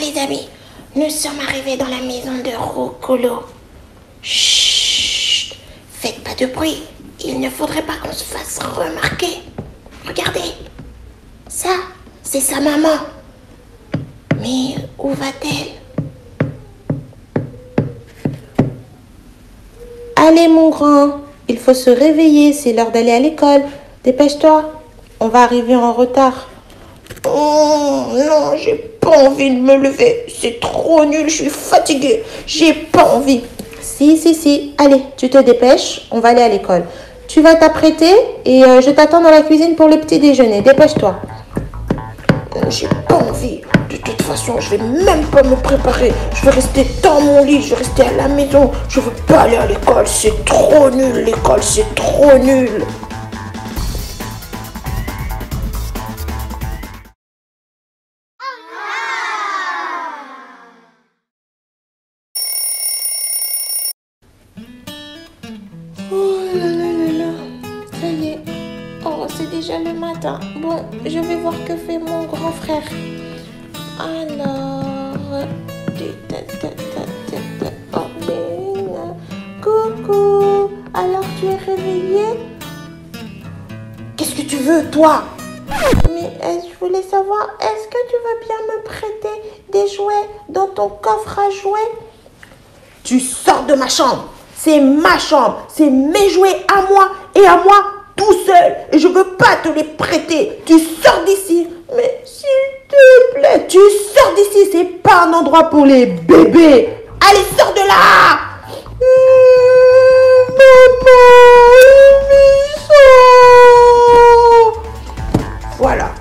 les amis, nous sommes arrivés dans la maison de Roukoulou. Chut, faites pas de bruit. Il ne faudrait pas qu'on se fasse remarquer. Regardez, ça, c'est sa maman. Mais où va-t-elle? Allez mon grand, il faut se réveiller, c'est l'heure d'aller à l'école. Dépêche-toi, on va arriver en retard. Oh non, j'ai pas envie de me lever. C'est trop nul, je suis fatiguée. J'ai pas envie. Si. Allez, tu te dépêches, on va aller à l'école. Tu vas t'apprêter et je t'attends dans la cuisine pour le petit déjeuner. Dépêche-toi. J'ai pas envie. De toute façon, je vais même pas me préparer. Je vais rester dans mon lit, je vais rester à la maison. Je veux pas aller à l'école, c'est trop nul. L'école, c'est trop nul. Oh là là, ça y est. Oh, c'est déjà le matin. Bon, je vais voir que fait mon grand frère. Alors, oh, ben, coucou. Alors, tu es réveillé? Qu'est-ce que tu veux, toi? Mais je voulais savoir, est-ce que tu veux bien me prêter des jouets dans ton coffre à jouets? Tu sors de ma chambre. C'est ma chambre. C'est mes jouets à moi et à moi tout seul. Et je veux pas te les prêter. Tu sors d'ici. Mais s'il te plaît, tu sors d'ici. C'est pas un endroit pour les bébés. Allez, sors de là. Voilà.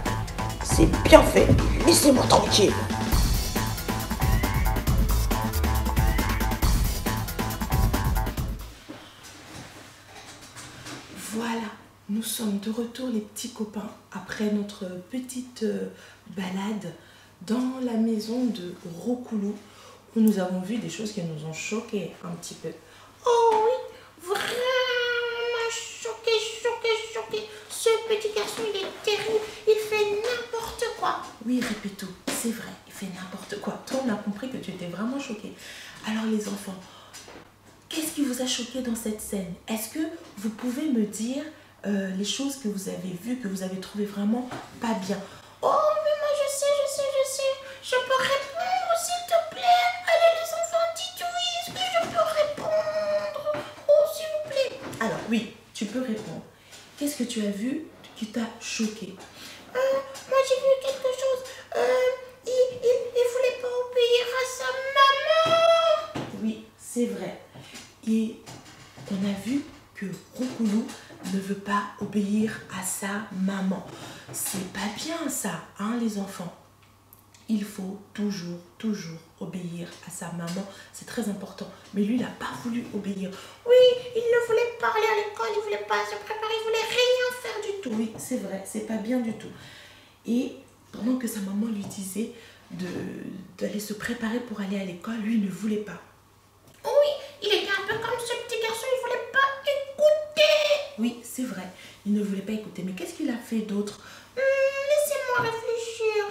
C'est bien fait. Laissez-moi tranquille. Voilà, nous sommes de retour les petits copains après notre petite balade dans la maison de Roukoulou où nous avons vu des choses qui nous ont choqués un petit peu. Oh oui, vraiment choqué. Ce petit garçon, il est terrible. Il fait n'importe quoi. Oui, répétons, c'est vrai, il fait n'importe quoi. Toi, on a compris que tu étais vraiment choqué. Alors les enfants, qu'est-ce qui vous a choqué dans cette scène? Est-ce que vous pouvez me dire les choses que vous avez vues, que vous avez trouvées vraiment pas bien? Oh, mais moi je sais. Je peux répondre, s'il te plaît. Allez les enfants, dites oui. Est-ce que je peux répondre? Oh, s'il vous plaît. Alors oui, tu peux répondre. Qu'est-ce que tu as vu qui t'a choqué? Moi j'ai vu quelque chose. Il voulait pas obéir à sa maman. Oui, c'est vrai. Et on a vu que Roukoulou ne veut pas obéir à sa maman. C'est pas bien ça, hein les enfants? Il faut toujours obéir à sa maman. C'est très important. Mais lui, il n'a pas voulu obéir. Oui, il ne voulait pas aller à l'école, il voulait pas se préparer, il voulait rien faire du tout. Oui, c'est vrai, c'est pas bien du tout. Et pendant que sa maman lui disait d'aller se préparer pour aller à l'école, lui il ne voulait pas. Oui, il était un peu comme ce petit garçon, il voulait pas écouter. Oui, c'est vrai, il ne voulait pas écouter. Mais qu'est-ce qu'il a fait d'autre? Laissez-moi réfléchir.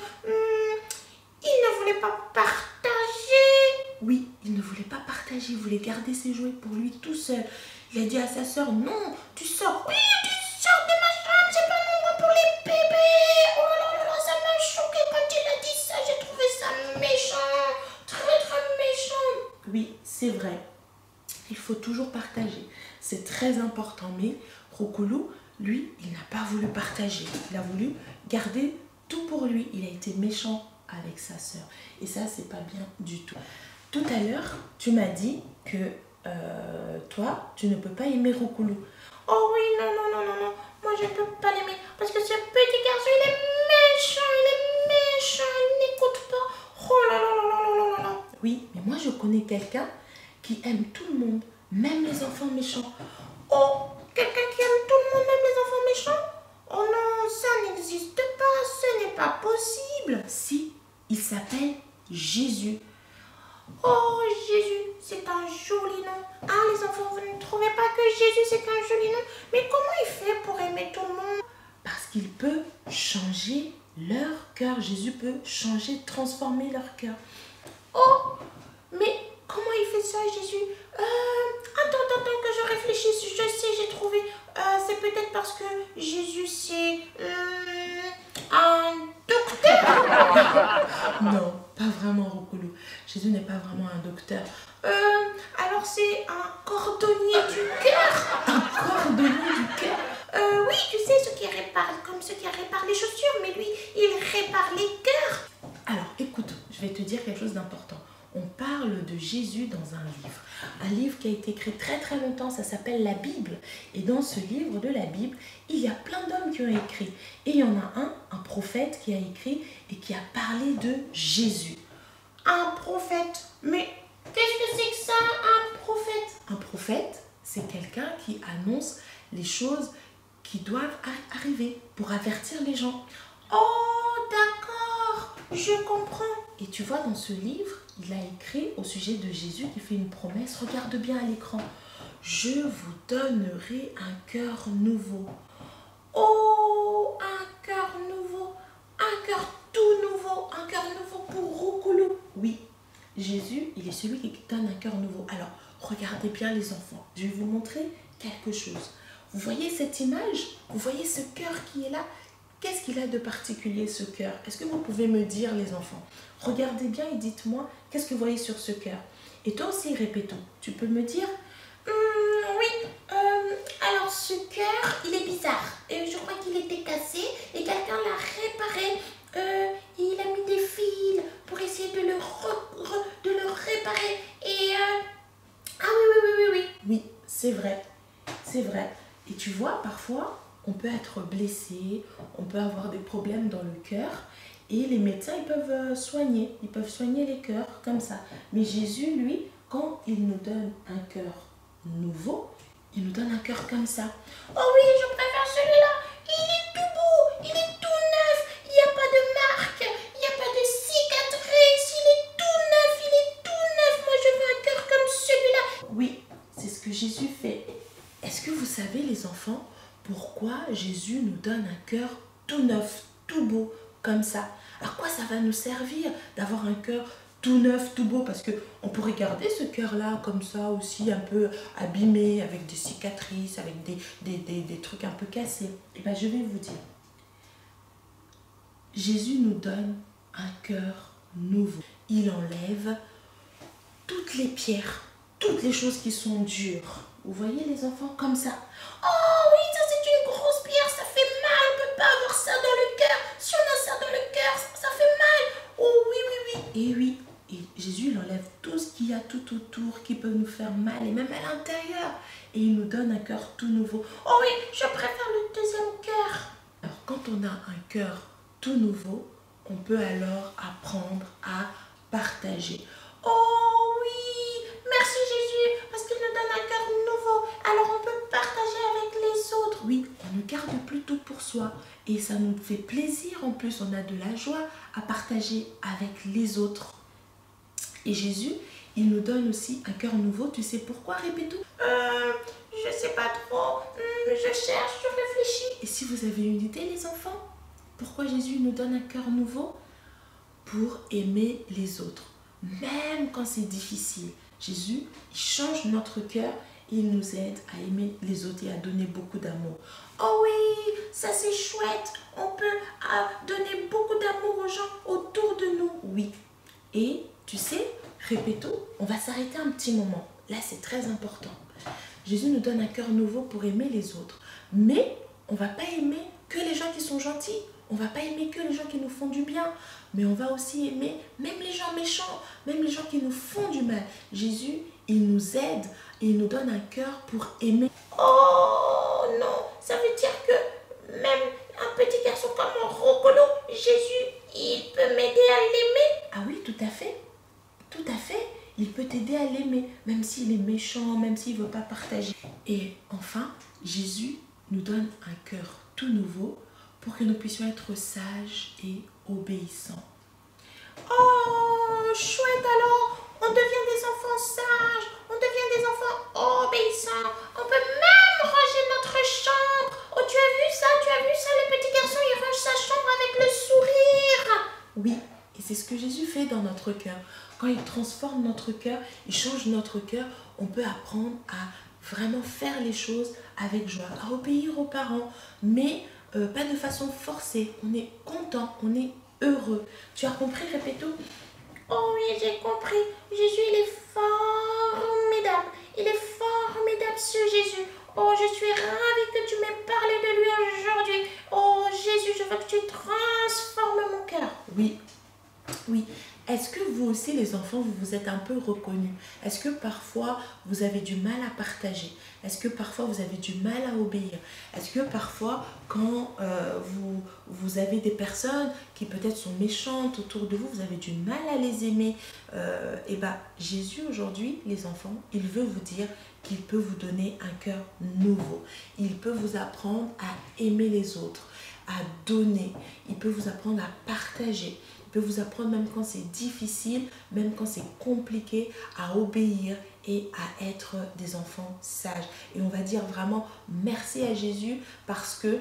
Il ne voulait pas partager. Oui, il ne voulait pas partager, il voulait garder ses jouets pour lui tout seul. Il a dit à sa soeur, non, tu sors. Oui, tu sors de ma chambre, c'est pas un endroit pour les bébés. Oh là là, ça m'a choqué quand il a dit ça. J'ai trouvé ça méchant, très méchant. Oui, c'est vrai. Il faut toujours partager. C'est très important. Mais Roukoulou, lui, il n'a pas voulu partager. Il a voulu garder tout pour lui. Il a été méchant avec sa sœur. Et ça, c'est pas bien du tout. Tout à l'heure, tu m'as dit que toi, tu ne peux pas aimer Roukoulou. Oh oui, non. Moi, je ne peux pas l'aimer. Parce que ce petit garçon, il est méchant. Il n'écoute pas. Oh là. Oui, mais moi, je connais quelqu'un qui aime tout le monde, même les enfants méchants. Oh, quelqu'un qui aime tout le monde, même les enfants méchants? Oh non, ça n'existe pas. Ce n'est pas possible. Si, il s'appelle Jésus. Oh, Jésus, c'est un joli nom. Ah, les enfants, vous ne trouvez pas que Jésus, c'est un joli nom? Mais comment il fait pour aimer tout le monde? Parce qu'il peut changer leur cœur. Jésus peut changer, transformer leur cœur. Oh, mais comment il fait ça, Jésus? Attends, que je réfléchisse. Je sais, j'ai trouvé. C'est peut-être parce que Jésus, c'est un docteur. Non, pas vraiment, Rokolo. Jésus n'est pas vraiment un docteur. Alors c'est un cordonnier du cœur. Un cordonnier du cœur. Oui, tu sais, ceux qui réparent, comme ceux qui réparent les chaussures, mais lui, il répare les cœurs. Alors, écoute, je vais te dire quelque chose d'important. On parle de Jésus dans un livre qui a été écrit très très longtemps, ça s'appelle la Bible. Et dans ce livre de la Bible, il y a plein d'hommes qui ont écrit. Et il y en a un prophète qui a écrit et qui a parlé de Jésus. Un prophète? Mais qu'est-ce que c'est que ça, un prophète? Un prophète, c'est quelqu'un qui annonce les choses qui doivent arriver pour avertir les gens. Oh, d'accord, je comprends. Et tu vois, dans ce livre, il a écrit au sujet de Jésus qui fait une promesse. Regarde bien à l'écran. Je vous donnerai un cœur nouveau. Oh, un cœur nouveau. Un cœur tout nouveau. Un cœur nouveau pour Rokolo. Oui, Jésus, il est celui qui donne un cœur nouveau. Alors, regardez bien les enfants. Je vais vous montrer quelque chose. Vous voyez cette image? Vous voyez ce cœur qui est là? Qu'est-ce qu'il a de particulier, ce cœur? Est-ce que vous pouvez me dire, les enfants? Regardez bien et dites-moi, qu'est-ce que vous voyez sur ce cœur? Et toi aussi, répétons. Tu peux me dire? Oui, alors ce cœur, il est bizarre. Je crois qu'il était cassé et quelqu'un l'a réparé. Il a mis des fils pour essayer de le réparer. Et ah oui. Oui, c'est vrai. C'est vrai. Et tu vois, parfois, on peut être blessé, on peut avoir des problèmes dans le cœur. Et les médecins, ils peuvent soigner les cœurs comme ça. Mais Jésus, lui, quand il nous donne un cœur nouveau, il nous donne un cœur comme ça. Oh oui, je préfère celui-là. Il est tout beau, il est tout neuf. Il n'y a pas de marque, il n'y a pas de cicatrice. Il est tout neuf. Moi, je veux un cœur comme celui-là. Oui, c'est ce que Jésus fait. Est-ce que vous savez, les enfants, pourquoi Jésus nous donne un cœur tout neuf, tout beau, comme ça? À quoi ça va nous servir d'avoir un cœur tout neuf, tout beau? Parce qu'on pourrait garder ce cœur-là comme ça aussi, un peu abîmé, avec des cicatrices, avec des trucs un peu cassés. Et bien, je vais vous dire, Jésus nous donne un cœur nouveau. Il enlève toutes les pierres, toutes les choses qui sont dures. Vous voyez, les enfants, comme ça. Oh oui, ça c'est une grosse pierre, ça fait mal. On ne peut pas avoir ça dans le cœur. Si on a ça dans le cœur, ça fait mal. Oh oui. Et oui, et Jésus, il enlève tout ce qu'il y a tout autour qui peut nous faire mal, et même à l'intérieur. Et il nous donne un cœur tout nouveau. Oh oui, je préfère le deuxième cœur. Alors, quand on a un cœur tout nouveau, on peut alors apprendre à partager. Oh oui, merci Jésus, parce qu'il nous donne un cœur nouveau. Alors on peut partager avec les autres. Oui, on ne garde plus tout pour soi. Et ça nous fait plaisir en plus, on a de la joie à partager avec les autres. Et Jésus, il nous donne aussi un cœur nouveau. Tu sais pourquoi, répète-nous? Je sais pas trop. Je cherche, je réfléchis. Et si vous avez une idée, les enfants, pourquoi Jésus nous donne un cœur nouveau? Pour aimer les autres. Même quand c'est difficile. Jésus, il change notre cœur et il nous aide à aimer les autres et à donner beaucoup d'amour. Oh oui, ça c'est chouette. On peut donner beaucoup d'amour aux gens autour de nous. Oui. Et tu sais, répétons, on va s'arrêter un petit moment. Là, c'est très important. Jésus nous donne un cœur nouveau pour aimer les autres. Mais on ne va pas aimer que les gens qui sont gentils. On ne va pas aimer que les gens qui nous font du bien. Mais on va aussi aimer même les gens méchants, même les gens qui nous font du mal. Jésus, il nous aide et il nous donne un cœur pour aimer. Oh non, ça veut dire que même un petit garçon comme Rokolo, Jésus, il peut m'aider à l'aimer? Ah oui, tout à fait. Tout à fait. Il peut t'aider à l'aimer, même s'il est méchant, même s'il ne veut pas partager. Et enfin, Jésus nous donne un cœur tout nouveau pour que nous puissions être sages et obéissants. Oh, chouette alors! On devient des enfants sages, on devient des enfants obéissants. On peut même ranger notre chambre. Oh, tu as vu ça? Le petit garçon, il range sa chambre avec le sourire. Oui, et c'est ce que Jésus fait dans notre cœur. Quand il transforme notre cœur, il change notre cœur, on peut apprendre à vraiment faire les choses avec joie, à obéir aux parents, mais pas de façon forcée. On est content, on est heureux. Tu as compris, Répéto? Oh oui, j'ai compris. Jésus, il est formidable. Il est formidable, ce Jésus. Oh, je suis ravie que tu m'aies parlé de lui aujourd'hui. Oh, Jésus, je veux que tu transformes mon cœur. Oui, oui. Est-ce que vous aussi, les enfants, vous vous êtes un peu reconnus? Est-ce que parfois, vous avez du mal à partager? Est-ce que parfois, vous avez du mal à obéir? Est-ce que parfois, quand vous avez des personnes qui peut-être sont méchantes autour de vous, vous avez du mal à les aimer? Et bien, Jésus, aujourd'hui, les enfants, il veut vous dire qu'il peut vous donner un cœur nouveau. Il peut vous apprendre à aimer les autres, à donner. Il peut vous apprendre à partager. Il peut vous apprendre même quand c'est difficile, même quand c'est compliqué, à obéir et à être des enfants sages. Et on va dire vraiment merci à Jésus parce que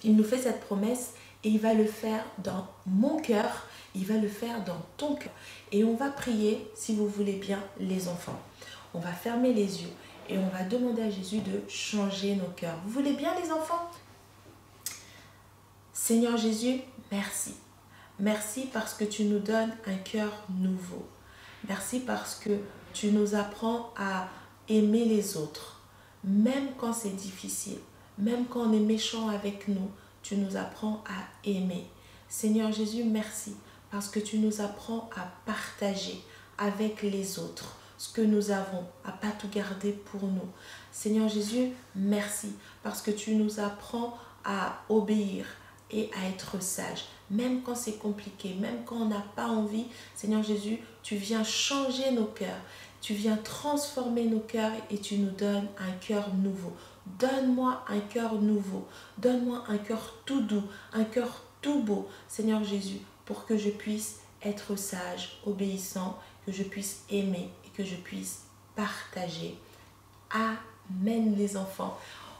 il nous fait cette promesse et il va le faire dans mon cœur, il va le faire dans ton cœur. Et on va prier, si vous voulez bien, les enfants. On va fermer les yeux et on va demander à Jésus de changer nos cœurs. Vous voulez bien, les enfants? Seigneur Jésus, merci. Merci parce que tu nous donnes un cœur nouveau. Merci parce que tu nous apprends à aimer les autres. Même quand c'est difficile, même quand on est méchant avec nous, tu nous apprends à aimer. Seigneur Jésus, merci parce que tu nous apprends à partager avec les autres ce que nous avons, à ne pas tout garder pour nous. Seigneur Jésus, merci parce que tu nous apprends à obéir et à être sage. Même quand c'est compliqué, même quand on n'a pas envie, Seigneur Jésus, tu viens changer nos cœurs. Tu viens transformer nos cœurs et tu nous donnes un cœur nouveau. Donne-moi un cœur nouveau. Donne-moi un cœur tout doux, un cœur tout beau, Seigneur Jésus, pour que je puisse être sage, obéissant, que je puisse aimer et que je puisse partager. Amen, les enfants.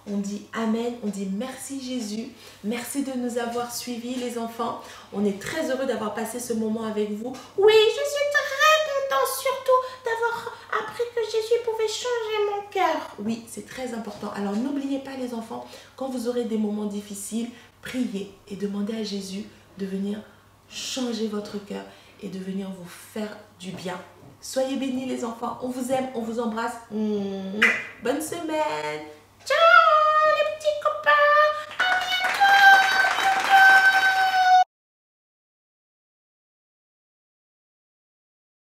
On dit Amen, on dit merci Jésus, merci de nous avoir suivis les enfants. On est très heureux d'avoir passé ce moment avec vous. Oui, je suis très contente surtout d'avoir appris que Jésus pouvait changer mon cœur. Oui, c'est très important. Alors n'oubliez pas les enfants, quand vous aurez des moments difficiles, priez et demandez à Jésus de venir changer votre cœur et de venir vous faire du bien. Soyez bénis les enfants, on vous aime, on vous embrasse. Bonne semaine.